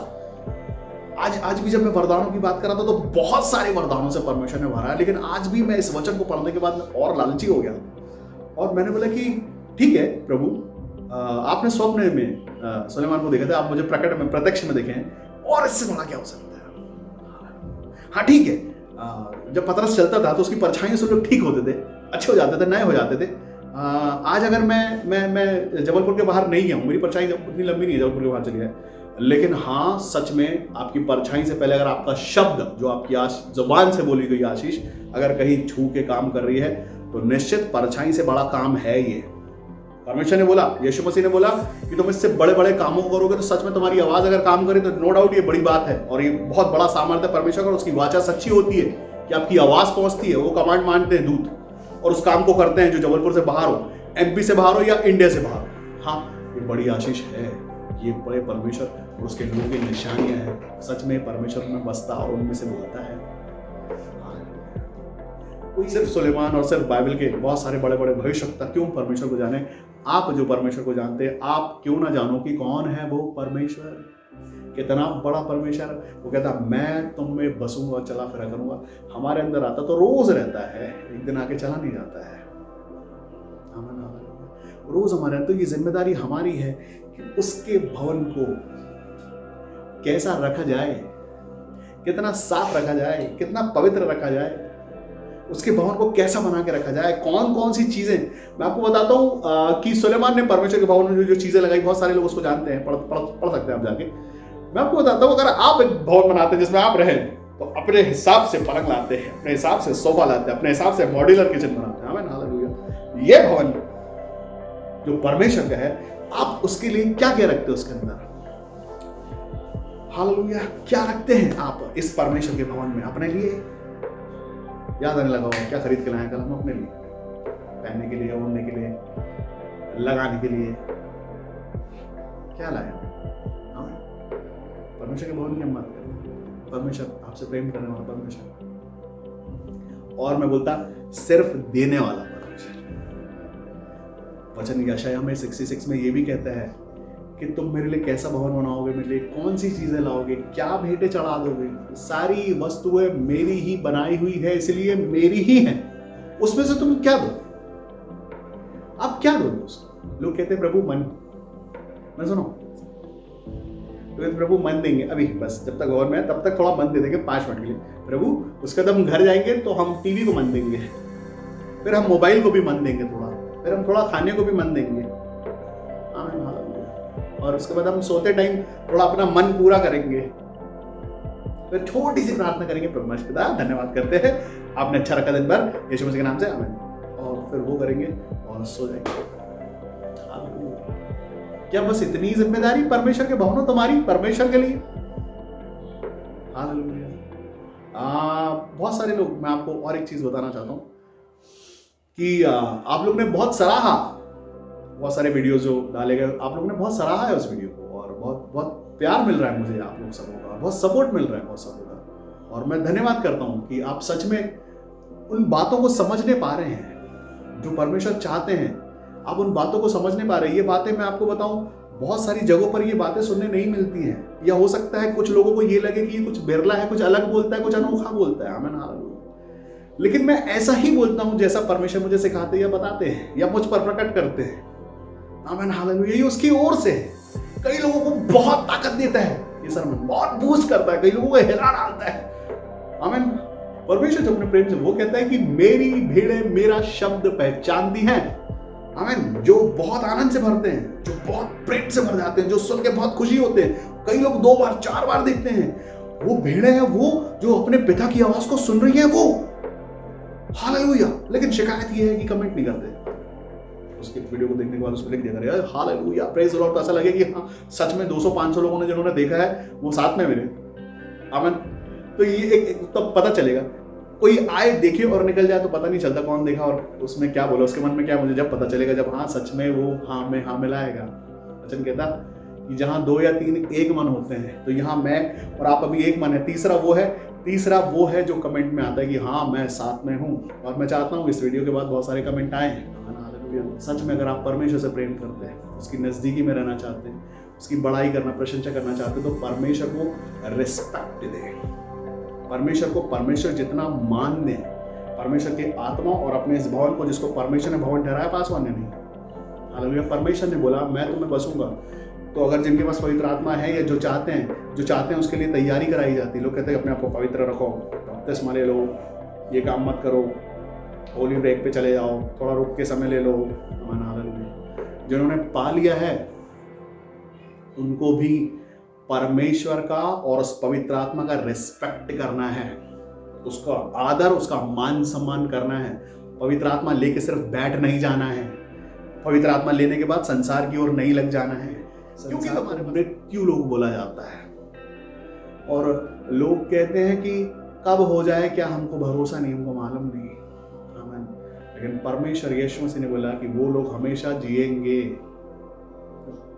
आज भी जब मैं वरदानों की बात कर रहा था तो बहुत सारे वरदानों से परमेश्वर ने भरा है, लेकिन आज भी मैं इस वचन को पढ़ने के बाद और लालची हो गया और मैंने बोला कि ठीक है प्रभु, आपने स्वप्न में सुलेमान को देखा था, आप मुझे प्रकट में, प्रत्यक्ष में देखे हैं, और इससे बड़ा क्या हो सकता है? हाँ ठीक है, जब पतरस चलता था तो उसकी परछाइयों से लोग ठीक होते थे, अच्छे हो जाते थे, नए हो जाते थे। आज अगर मैं जबलपुर के बाहर नहीं गया हूँ, मेरी परछाई उतनी लंबी नहीं है जबलपुर के बाहर चली है, लेकिन हाँ, सच में आपकी परछाई से पहले अगर आपका शब्द, जो आपकी जुबान से बोली गई आशीष, अगर कहीं छू के काम कर रही है, तो निश्चित परछाई से बड़ा काम है ये। परमेश्वर ने बोला, यीशु मसीह ने बोला कि तुम इससे बड़े बड़े कामों को करोगे। तो सच में तुम्हारी आवाज अगर काम करे तो नो डाउट ये बड़ी बात है, और ये बहुत बड़ा सामर्थ्य परमेश्वर का। उसकी वाचा सच्ची होती है कि आपकी आवाज पहुंचती है, वो कमांड मानते हैं दूत, और उस काम को करते हैं, जो जबलपुर से बाहर हो, एमपी से बाहर हो या इंडिया से बाहर हो। हाँ, ये बड़ी आशीष है, ये बड़े परमेश्वर और उसके लोगों की निशानियां हैं। सच में परमेश्वर में बसता और उनमें से बोलता है। कोई सिर्फ सुलेमान और सिर्फ बाइबल के बहुत सारे बड़े बड़े भविष्यवक्ता क्यों परमेश्वर को जाने? आप जो परमेश्वर को जानते हैं, आप क्यों ना जानो कि कौन है वो परमेश्वर, कितना बड़ा परमेश्वर। वो कहता मैं तुम में बसूंगा, चला फिरा करूंगा। हमारे अंदर आता तो रोज रहता है, एक दिन आके चला नहीं जाता है। रोज हमारे अंदर, तो ये जिम्मेदारी हमारी है कि उसके भवन को कैसा रखा जाए, कितना साफ रखा जाए, कितना पवित्र रखा जाए, उसके भवन को कैसा बना के रखा जाए, कौन कौन सी चीजें। मैं आपको बताता हूँ कि सुलेमान ने परमेश्वर के भवन में जो चीजें लगाई, बहुत सारे लोग उसको जानते हैं, पढ़ सकते हैं आप जाके। मैं आपको बताता हूँ, अगर आप एक भवन बनाते हैं जिसमें आप रहें, तो अपने हिसाब से पलंग लाते हैं, अपने हिसाब से सोफा लाते हैं, अपने हिसाब से मॉड्यूलर किचन बनाते हैं। आमीन, हालेलुया। ये भवन जो परमेश्वर का है, आप उसके लिए क्या क्या रखते हैं उसके अंदर? हालेलुया। क्या रखते हैं आप इस परमेश्वर के भवन में अपने लिए? याद आने लगा होगा क्या खरीद के लाए कल हम अपने लिए, पहनने के लिए, ओढ़ने के लिए, लगाने के लिए? क्या लाए? परमेश्वर के भवन की हम बात करें। परमेश्वर आपसे प्रेम करने वाला परमेश्वर, और मैं बोलता सिर्फ देने वाला परमेश्वर। वचन यशायाह में 66 में ये भी कहता है कि तुम मेरे लिए कैसा भवन बनाओगे, मेरे लिए कौन सी चीजें लाओगे, क्या भेंटें चढ़ा दोगे? सारी वस्तुएं मेरी ही बनाई हुई है, इसलिए मेरी ही है। उसमें से तुम क्या दो? आप क्या दोगे उसको? लोग कहते हैं प्रभु मन, मैं सुनो, प्रभु मन देंगे अभी, बस जब तक और में तब तक थोड़ा मन दे देंगे 5 मिनट के लिए। प्रभु उसके बाद हम घर जाएंगे तो हम टीवी को मन देंगे, फिर हम मोबाइल को भी मन देंगे थोड़ा, फिर हम थोड़ा खाने को भी मन देंगे। और उसके बाद हम सोते टाइम थोड़ा अपना मन पूरा करेंगे, फिर छोटी सी प्रार्थना करेंगे, परमेश्वर पिता धन्यवाद करते हैं आपने अच्छा रखा दिन भर, यीशु मसीह के नाम से आमीन। और फिर वो करेंगे और सो जाएंगे। क्या बस इतनी जिम्मेदारी परमेश्वर के भवनों तुम्हारी, परमेश्वर के लिए? हालेलुया। बहुत सारे लोग, मैं आपको और एक चीज बताना चाहता हूं कि आप लोग ने बहुत सराहा, बहुत सारे वीडियो जो डाले गए, आप लोगों ने बहुत सराहा है उस वीडियो को, और बहुत बहुत प्यार मिल रहा है मुझे आप लोग सबों का, बहुत सपोर्ट मिल रहा है बहुत सबों का, और मैं धन्यवाद करता हूं कि आप सच में उन बातों को समझने पा रहे हैं जो परमेश्वर चाहते हैं। आप उन बातों को समझने पा रहे हैं। ये बातें मैं आपको बताऊं, बहुत सारी जगहों पर ये बातें सुनने नहीं मिलती हैं, या हो सकता है कुछ लोगों को ये लगे कि ये कुछ बिरला है, कुछ अलग बोलता है, कुछ अनोखा बोलता है। आमीन, हालेलुया। लेकिन मैं ऐसा ही बोलता हूं जैसा परमेश्वर मुझे सिखाते या बताते हैं या मुझ पर प्रकट करते हैं। आमीन, हालेलुया। ये उसकी ओर से है। कई लोगों को बहुत ताकत देता है ये sermon, बहुत बूस्ट करता है, कई लोगों को हिला डालता है। आमीन। परमेश्वर जो अपने प्रेम से वो कहता है कि मेरी भेड़ें मेरा शब्द पहचानती हैं। आमीन। जो बहुत आनंद से भरते हैं, जो बहुत प्रेम से भर जाते हैं, जो सुन के बहुत खुशी होते हैं, कई लोग 2 बार 4 बार देखते हैं, वो भेड़ें हैं, वो जो अपने पिता की आवाज को सुन रही है वो। हालेलुया। लेकिन शिकायत ये है कि कमेंट नहीं करते। उसके वीडियो को देखने के बाद उसको लिख दिया करें यार हालेलुया प्रेज द लॉर्ड, तो ऐसा लगे कि हाँ सच में 200-500 लोगों ने जिन्होंने देखा है वो साथ में मेरे। आमीन। तो ये एक तब पता चलेगा। कोई आए देखे और निकल जाए तो पता नहीं चलता कौन देखा और उसमें क्या बोला, उसके मन में क्या, मुझे जब पता चलेगा जब हाँ सच में वो हाँ में हाँ मिलाएगा। वचन कहता कि जहाँ 2 या 3 एक मन होते हैं, तो यहाँ मैं और आप अभी एक मन है। तीसरा वो है जो कमेंट में आता है कि हाँ मैं साथ में हूँ। और मैं चाहता हूँ इस वीडियो के बाद बहुत सारे कमेंट आए हैं। सच में अगर आप परमेश्वर से प्रेम करते हैं, उसकी नजदीकी में रहना चाहते हैं, उसकी बड़ाई करना, प्रशंसा करना चाहते हैं, तो परमेश्वर को रिस्पेक्ट दें, परमेश्वर को परमेश्वर जितना मान दें, परमेश्वर की आत्मा और अपने इस भवन को जिसको परमेश्वर ने भवन ठहराया पासवान ने नहीं। हालेलुया। परमेश्वर ने बोला मैं तुम्हें बसूंगा। तो अगर जिनके पास पवित्र आत्मा है या जो चाहते हैं उसके लिए तैयारी कराई जाती है। लोग कहते हैं अपने आप को पवित्र रखो, बपतिस्मा ले लो, ये काम मत करो, होली ब्रेक पे चले जाओ, थोड़ा रुक के समय ले लो। हालेलुया। जिन्होंने पा लिया है उनको भी परमेश्वर का और उस पवित्र आत्मा का रिस्पेक्ट करना है, उसका आदर, उसका मान सम्मान करना है। पवित्र आत्मा लेके सिर्फ बैठ नहीं जाना है, पवित्र आत्मा लेने के बाद संसार की ओर नहीं लग जाना है, क्योंकि हमारे मृत्यु लोग बोला जाता है। और लोग कहते हैं कि कब हो जाए क्या हमको भरोसा नहीं, हमको मालूम नहीं। आमीन। लेकिन परमेश्वर यीशु मसीह ने बोला कि वो लोग हमेशा जिएंगे।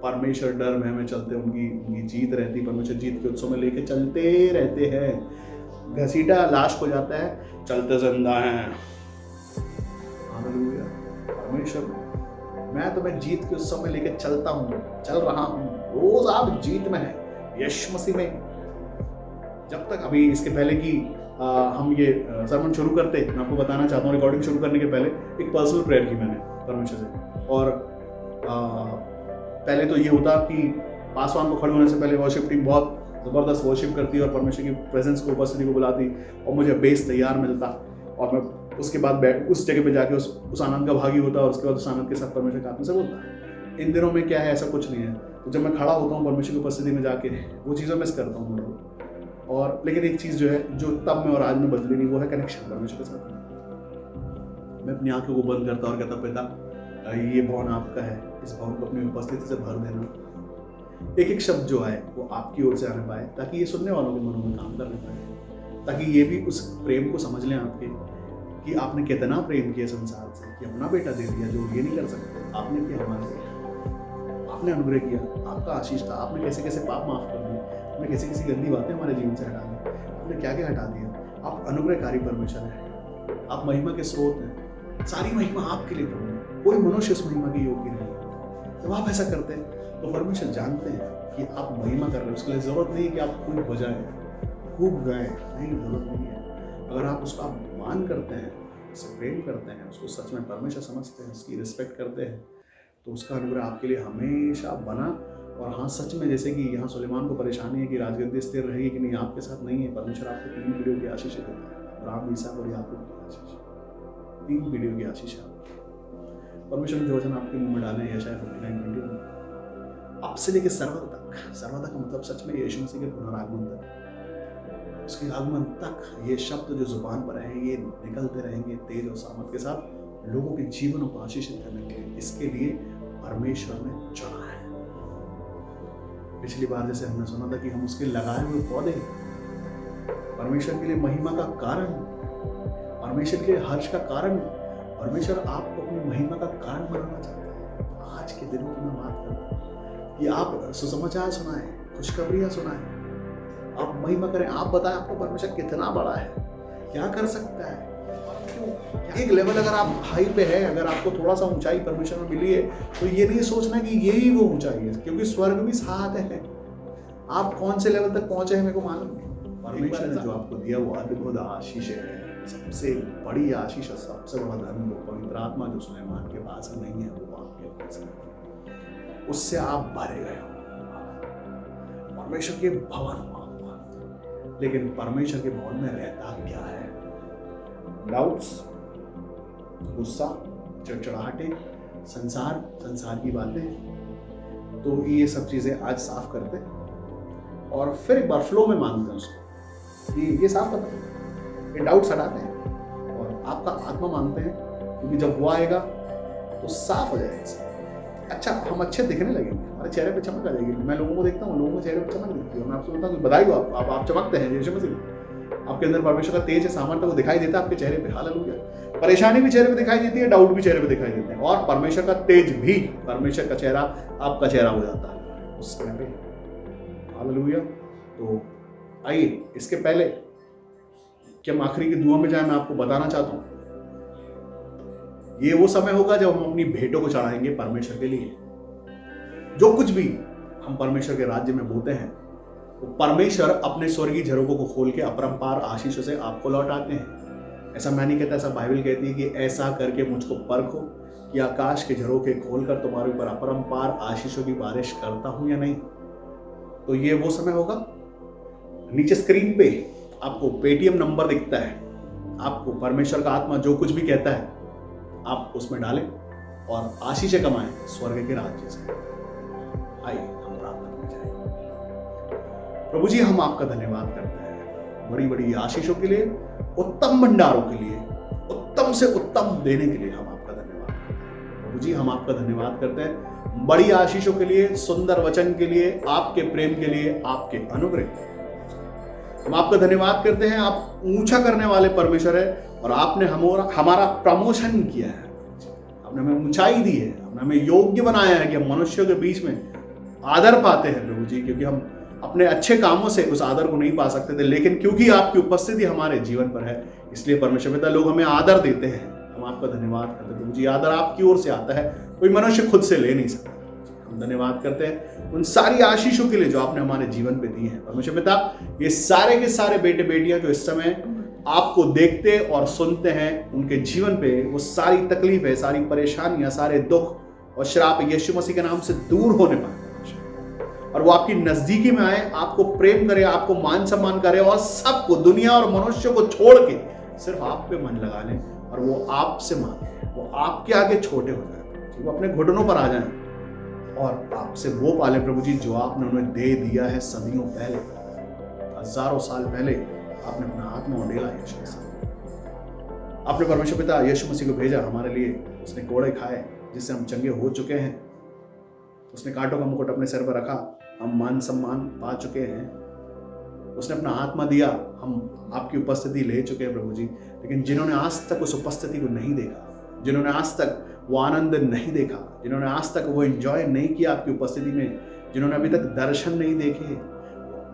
परमेश्वर डर में हमें चलते, उनकी जीत रहती। परमेश्वर जीत के उत्सव में लेके चलते रहते हैं। घसीटा लाश को जाता है, चलते जिंदा हैं। हालेलुया। परमेश्वर, मैं तुम्हें जीत के उत्सव में लेके चलता हूँ, चल रहा हूँ। रोज आप जीत में हैं यीशु मसीह में। जब तक अभी इसके पहले कि हम ये सरमन शुरू करते, मैं आपको बताना चाहता हूँ, रिकॉर्डिंग शुरू करने के पहले एक पर्सनल प्रेयर की मैंने परमेश्वर से। और पहले तो ये होता कि पासवान को खड़े होने से पहले वर्शिप टीम बहुत ज़बरदस्त वर्शिप करती और परमेश्वर की प्रेजेंस को, उपस्थिति को बुलाती और मुझे बेस तैयार मिलता और मैं उसके बाद बैठ उस जगह पे जाके उस आनंद का भागी होता और उसके बाद उस आनंद के साथ परमेश्वर के आत्मा से बोलता। इन दिनों में क्या है, ऐसा कुछ नहीं है। तो जब मैं खड़ा होता हूँ परमेश्वर की उपस्थिति में जाके, वो चीज़ें मिस करता हूँ थोड़ा। और लेकिन एक चीज़ जो है, जो तब में और आज में बदली नहीं, वो है कनेक्शन परमेश्वर के साथ। मैं अपनी आंखों को बंद करता और कहता, पिता ये भवन आपका है, इस भवन को अपनी उपस्थिति से भर देना। एक एक शब्द जो आए वो आपकी ओर से आने पाए, ताकि ये सुनने वालों के मनों में काम करने पाए, ताकि ये भी उस प्रेम को समझ लें आपके, कि आपने कितना प्रेम किया संसार से, कि अपना बेटा दे दिया जो ये नहीं कर सकते। आपने किया हमारे लिए, आपने अनुग्रह किया, आपका आशीष था। आपने कैसे कैसे पाप माफ कर दिए, आपने कैसी कैसी गंदी बातें हमारे जीवन से हटा दी, आपने क्या क्या हटा दिया। आप अनुग्रहकारी परमेश्वर हैं, आप महिमा के स्रोत हैं। सारी महिमा आपके लिए प्रभु, कोई मनुष्य इस महिमा के योग्य नहीं। जब आप ऐसा करते हैं तो परमेश्वर जानते हैं कि आप महिमा कर रहे हैं। उसके लिए जरूरत नहीं है कि आप खूब बजाएं, खूब गाएं, नहीं, जरूरत नहीं है। अगर आप उसका मान करते हैं, उससे प्रेम करते हैं, उसको सच में परमेश्वर समझते हैं, उसकी रिस्पेक्ट करते हैं, तो उसका अनुग्रह आपके लिए हमेशा बना। और हाँ, सच में जैसे कि यहाँ सुलेमान को परेशानी है कि राजगद्दी स्थिर रहेगी कि नहीं, आपके साथ नहीं है। परमेश्वर आपको 3 पीढ़ियों की आशीष देता है, अब्राहम, इसहाक और याकूब की आशीष, 3 पीढ़ियों की आशीष है। परमेश्वर ने जो वचन आपके मुंह में डाले हैं, यशायाह 59:21, अब से लेकर सर्वदा तक का मतलब सच में यीशु मसीह के पुनरागमन तक, उसके आगमन तक ये शब्द जो जुबान पर है, ये निकलते रहेंगे तेज और सामर्थ के साथ, लोगों के जीवनों को आशीषित करने के लिए। इसके लिए परमेश्वर ने चुना है। पिछली बार जैसे हमने सुना था कि हम उसके लगाए हुए पौधे, परमेश्वर के लिए महिमा का कारण, परमेश्वर के लिए हर्ष का कारण। परमेश्वर आपको अपनी महिमा का कारण बनाना चाहता है। आज के दिनों की मैं बात करता हूँ कि आप सुसमाचार सुनाएं, खुशखबरियां सुनाएं, आप महिमा करें, आप बताएं आपको परमेश्वर कितना बड़ा है, क्या कर सकता है। एक लेवल अगर आप हाई पे है, अगर आपको थोड़ा सा ऊंचाई परमेश्वर में मिली है, तो ये नहीं सोचना कि यही वो ऊंचाई है, क्योंकि स्वर्ग भी साथ है। आप कौन से लेवल तक पहुंचे हैं मेरे को मालूम नहीं। परमेश्वर ने जो आपको दिया वो अद्भुत आशीष है। सबसे बड़ी आशीष और सबसे बड़ा धन वो पवित्र आत्मा जो सुलेमान के पास नहीं है, वो आपके पास है। उससे आप भरे गए हो, परमेश्वर के भवन हो आप। लेकिन परमेश्वर के भवन में रहता क्या है? डाउट्स, गुस्सा, चिड़चिड़ाहटें, संसार की बातें। तो ये सब चीजें आज साफ करते और फिर एक बार फ्लो में मानते हैं उसको कि ये साफ करते हैं, ये डाउट्स हटाते हैं और आपका आत्मा मानते हैं, क्योंकि जब वो आएगा तो साफ हो जाएगा। अच्छा, हम अच्छे दिखने लगेंगे, हमारे चेहरे पे चमक आ जाएगी। मैं लोगों को देखता हूँ, लोगों के चेहरे पे चमक दिखती है। मैं आपसे बोलता हूँ बधाई हो, आप चमकते हैं यीशु मसीह। आपके अंदर परमेश्वर का तेज है, सामर्थ्य, वो दिखाई देता है आपके चेहरे पे। हालेलुया। परेशानी भी चेहरे पे दिखाई देती है, डाउट भी चेहरे पे दिखाई देते हैं, और परमेश्वर का तेज भी, परमेश्वर का चेहरा आपका चेहरा हो जाता है उस समय पे। हालेलुया। तो आइए, इसके पहले कि हम आखिरी की दुआ में जाए, मैं आपको बताना चाहता हूँ, ये वो समय होगा जब हम अपनी भेंटों को चढ़ाएंगे परमेश्वर के लिए। जो कुछ भी हम परमेश्वर के राज्य में बोते हैं, वो परमेश्वर अपने स्वर्गीय झरोकों को खोल के अपरंपार आशीषों से आपको लौटाते हैं। ऐसा मैं नहीं कहता, ऐसा बाइबल कहती है कि ऐसा करके मुझको परखो कि आकाश के झरोखे खोलकर तुम्हारे ऊपर अपरंपार आशीषों की बारिश करता हूं या नहीं। तो ये वो समय होगा। नीचे स्क्रीन पे आपको पेटीएम नंबर दिखता है, आपको परमेश्वर का आत्मा जो कुछ भी कहता है आप उसमें डालें और आशीषें कमाएं स्वर्ग के राज्य से। आइए हम प्रार्थना करने जाएं। प्रभु जी हम आपका धन्यवाद करते हैं बड़ी बड़ी आशीषों के लिए, उत्तम भंडारों के लिए, उत्तम से उत्तम देने के लिए हम आपका धन्यवाद करते हैं। प्रभु जी हम आपका धन्यवाद करते हैं बड़ी आशीषों के लिए, सुंदर वचन के लिए, आपके प्रेम के लिए, आपके अनुग्रह के लिए। हम आपका धन्यवाद करते हैं, आप ऊंचा करने वाले परमेश्वर है और आपने हमारा प्रमोशन किया है, आपने हमें ऊंचाई दी है, आपने हमें योग्य बनाया है कि हम मनुष्यों के बीच में आदर पाते हैं प्रभु जी, क्योंकि हम अपने अच्छे कामों से उस आदर को नहीं पा सकते थे, लेकिन क्योंकि आपकी उपस्थिति हमारे जीवन पर है, इसलिए परमेश्वर पिता लोग हमें आदर देते हैं। हम आपका धन्यवाद करते हैं प्रभु जी, आदर आपकी ओर से आता है, कोई मनुष्य खुद से ले नहीं सकता। हम धन्यवाद करते हैं उन सारी आशीषों के लिए जो आपने हमारे जीवन पे दी है परमेश्वर पिता। ये सारे के सारे बेटे बेटियां जो इस समय आपको देखते और सुनते हैं, उनके जीवन पे वो सारी तकलीफें, सारी परेशानियां, सारे दुख और श्राप यीशु मसीह के नाम से दूर होने पाए और वो आपकी नजदीकी में आए, आपको प्रेम करे, आपको मान सम्मान करे और सबको, दुनिया और मनुष्य को छोड़ के सिर्फ आप पे मन लगा लें और वो आपसे मांगे, वो आपके आगे छोटे हो जाए, वो अपने घुटनों पर आ जाए और आपसे वो पाले प्रभु जी जो आपने उन्हें दे दिया है सदियों पहले, हजारों साल पहले आपने अपना आत्मा उंडेला यीशु मसीह। आपने परमेश्वर पिता यीशु मसीह को भेजा हमारे लिए, उसने कोड़े खाए जिससे हम चंगे हो चुके हैं, उसने कांटों का मुकुट अपने सिर पर रखा, हम मान सम्मान पा चुके हैं, उसने अपना आत्मा दिया, हम आपकी उपस्थिति ले चुके हैं प्रभु जी। लेकिन जिन्होंने आज तक उस उपस्थिति को नहीं देखा, जिन्होंने आज तक वो आनंद नहीं देखा, जिन्होंने आज तक वो एंजॉय नहीं किया आपकी उपस्थिति में, जिन्होंने अभी तक दर्शन नहीं देखे,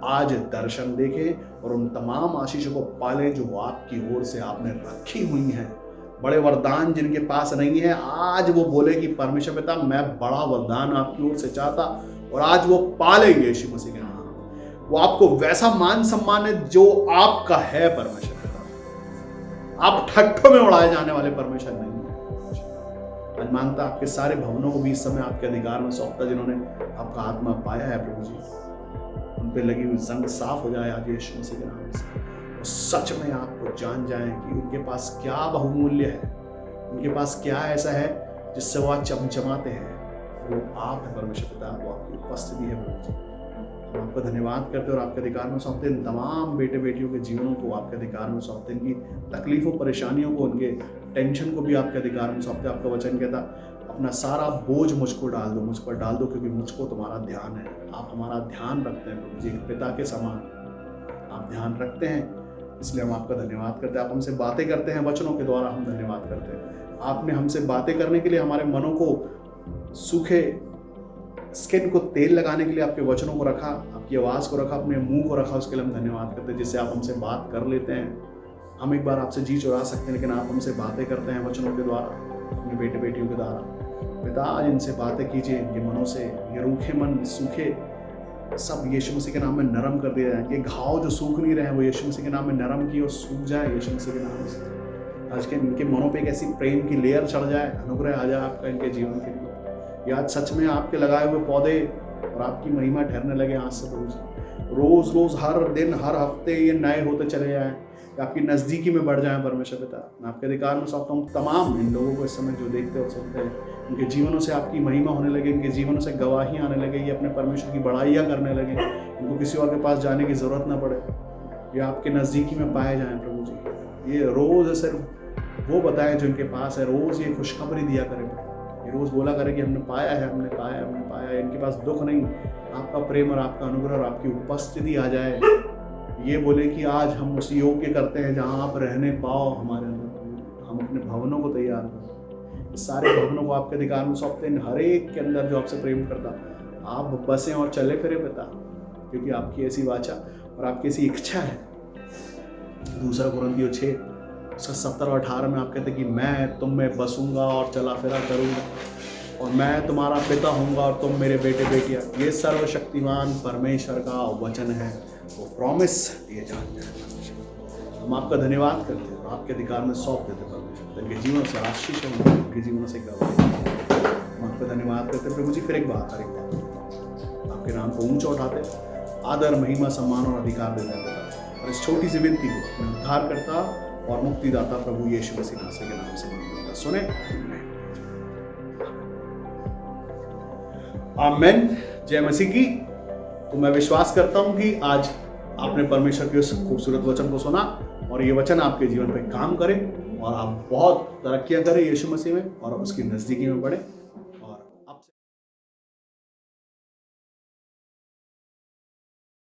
आज दर्शन देखें और उन तमाम आशीषों को पाले जो आपकी ओर से आपने रखी हुई हैं। बड़े वरदान जिनके पास नहीं है, आज वो बोले कि परमेश्वर पिता मैं बड़ा वरदान आपकी ओर से चाहता, और आज वो पाले यीशु मसीह के नाम। वो आपको वैसा मान सम्मान है जो आपका है परमेश्वर पिता। आप ठट्ठों में उड़ाए जाने वाले परमेश्वर नहीं है। आज मांगता आपके सारे भवनों को भी इस समय आपके अधिकार में सौंपता, जिन्होंने आपका आत्मा पाया है प्रभु जी, उन पे लगी हुई जंग साफ हो जाए आज यीशु मसीह के नाम से। वो सच में आपको जान जाए कि उनके पास क्या बहुमूल्य है, उनके पास क्या ऐसा है जिससे वो आज चमचमाते हैं। वो आप है परमेश्वर पिता, वो आपकी उपस्थिति है प्रभु जी। हम आपका धन्यवाद करते हैं और आपके अधिकार में सौंपते हैं तमाम बेटे बेटियों के जीवनों को आपके अधिकार में सौंपते हैं, इनकी तकलीफों परेशानियों को, उनके टेंशन को भी आपके अधिकार में सौंपते हैं। आपका वचन कहता अपना सारा बोझ मुझको डाल दो, मुझ पर डाल दो, क्योंकि मुझको तुम्हारा ध्यान है। आप हमारा ध्यान रखते हैं प्रभु जी, एक पिता के समान आप ध्यान रखते हैं, इसलिए हम आपका धन्यवाद करते हैं। आप हमसे बातें करते हैं वचनों के द्वारा, हम धन्यवाद करते हैं। आपने हमसे बातें करने के लिए हमारे मनों को, सूखे स्किन को तेल लगाने के लिए आपके वचनों को रखा, आपकी आवाज़ को रखा, अपने मुंह को रखा, उसके लिए हम धन्यवाद करते हैं, जिससे आप हमसे बात कर लेते हैं। हम एक बार आपसे जी चुरा सकते हैं, लेकिन आप हमसे बातें करते हैं वचनों के द्वारा, अपने बेटे बेटियों के द्वारा। पिता आज इनसे बातें कीजिए, इनके मनों से ये रूखे मन, सूखे सब यीशु मसीह के नाम में नरम कर दिए जाए। ये घाव जो सूख नहीं रहे हैं वो यीशु मसीह के नाम में नरम किए और सूख जाए यीशु मसीह के नाम से। आज के इनके मनों पे एक ऐसी प्रेम की लेयर चढ़ जाए, अनुग्रह आ जाए आपका इनके जीवन के लिए। ये आज सच में आपके लगाए हुए पौधे और आपकी महिमा ठहरने लगे आज से प्रभु जी। रोज रोज, हर दिन, हर हफ्ते ये नए होते चले जाएं, आपकी नज़दीकी में बढ़ जाएं परमेश्वर पिता। मैं आपके अधिकार में सौंपता हूँ तमाम इन लोगों को इस समय जो देखते और सुनते हैं, इनके जीवनों से आपकी महिमा होने लगे, इनके जीवनों से गवाहियाँ आने लगे, ये अपने परमेश्वर की बड़ाइयाँ करने लगे, इनको किसी और के पास जाने की ज़रूरत ना पड़े, ये आपके नज़दीकी में पाए जाएँ प्रभु जी। ये रोज़ सिर्फ वो बताएं जो इनके पास है, रोज़ ये खुशखबरी दिया करें, ये रोज़ बोला करें कि हमने पाया है, हमने पाया है, हमने पाया है। इनके पास दुख नहीं, आपका प्रेम और आपका अनुग्रह और आपकी उपस्थिति आ जाए। ये बोले कि आज हम उस योग्य करते हैं जहाँ आप रहने पाओ हमारे अंदर, हम अपने भवनों को तैयार करें। सारे भवनों को आपके अधिकार में सौंपते हैं, हर एक के अंदर जो आपसे प्रेम करता आप बसें और चले फिरे पिता, क्योंकि आपकी ऐसी वाचा और आपकी ऐसी इच्छा है। 2 कुरिन्थियों 6 उसका 17 और 18 में आप कहते हैं कि मैं तुम में बसूंगा और चला फिरा करूँगा, और मैं तुम्हारा पिता होऊंगा और तुम मेरे बेटे बेटियाँ। ये सर्वशक्तिमान परमेश्वर का वचन है, वो प्रॉमिस दिए जाते हैं। हम आपका धन्यवाद करते हैं, आपके अधिकार में सौंप देते हैं परमेश्वर। इनके जीवन से आशीष है, इनके जीवन से गवाही। हम आपका धन्यवाद करते हैं प्रभु जी। फिर एक बात आपके नाम को ऊंचा उठाते, आदर, महिमा, सम्मान और अधिकार देते हैं। और इस छोटी सी विनती को उद्धार करता और मुक्तिदाता प्रभु यीशु मसीह के नाम से मांगता सुने। आमेन। जय मसीह की तो मैं विश्वास करता हूँ कि आज आपने परमेश्वर के उस खूबसूरत वचन को सुना और ये वचन आपके जीवन पे काम करे और आप बहुत तरक्कियां करें यीशु मसीह में और उसकी नज़दीकी में बढ़े।